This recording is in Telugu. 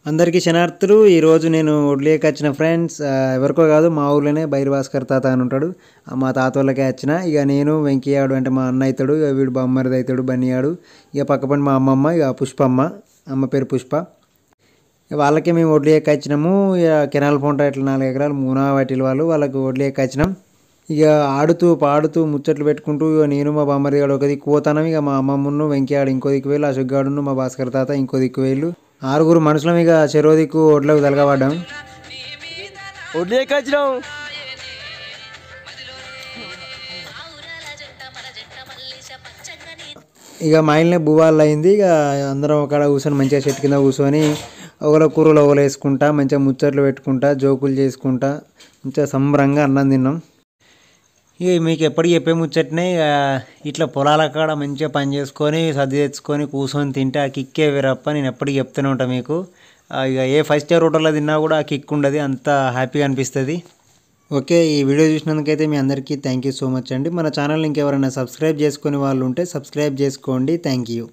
అందరికీ శనార్థులు. ఈరోజు నేను ఒడ్లేకి వచ్చిన ఫ్రెండ్స్ ఎవరికో కాదు, మా ఊర్లోనే బైర్ భాస్కర్ తాత అని ఉంటాడు. మా తాత వాళ్ళకే వచ్చిన. ఇక నేను వెంకయ్యాడు అంటే మా అన్న అవుతాడు, ఇక వీడు బొమ్మరిది అవుతాడు బన్నియాడు. ఇక పక్కపండి మా అమ్మమ్మ, ఇక పుష్పమ్మ, అమ్మ పేరు పుష్ప. వాళ్ళకే మేము ఒడ్లేకి వచ్చినాము. ఇక కెనాల్ పొంట ఇట్లా 4 ఎకరాలు మూనా వాటిల వాళ్ళకి ఒడ్లేకి వచ్చినాం. ఇక ఆడుతూ పాడుతూ ముచ్చట్లు పెట్టుకుంటూ ఇక నేను మా బామ్మరిది గాడు ఒక దిక్కు పోతాను. ఇక మా అమ్మమ్మను వెంకయ్యాడు ఇంకో దిక్కు వేలు, అశోక్ గాడును మా భాస్కర్ తాత ఇంకో దిక్కు వేలు. 6 మనుషులం ఇక చెరో దిక్కు ఒడ్లకు తలగబడ్డాం. ఒడ్లేకి వచ్చినాం. ఇక మా ఇంట్లో బువ్వాళ్ళు అయింది. ఇక అందరం ఒక కూర్చొని మంచిగా చెట్టు కింద కూర్చొని ఒకరు కూరలు ఒకరు వేసుకుంటా మంచిగా ముచ్చట్లు పెట్టుకుంటా జోకులు చేసుకుంటా మంచిగా సంబరంగా అన్నం తిన్నాం. ఇక మీకు ఎప్పటికీ చెప్పే ముచ్చట్నే. ఇట్లా పొలాల కాడ మంచిగా పని చేసుకొని సర్ది తెచ్చుకొని కూర్చొని తింటే ఆ కిక్కే వేరప్ప. నేను ఎప్పటికీ చెప్తూనే ఉంటాను మీకు. ఇక ఏ 5 స్టార్ హోటల్లో తిన్నా కూడా ఆ కిక్ ఉండదు, అంత హ్యాపీగా అనిపిస్తుంది. ఓకే, ఈ వీడియో చూసినందుకైతే మీ అందరికీ థ్యాంక్ యూ సో మచ్ అండి. మన ఛానల్ ఇంకెవరైనా సబ్స్క్రైబ్ చేసుకునే వాళ్ళు ఉంటే సబ్స్క్రైబ్ చేసుకోండి. Thank you.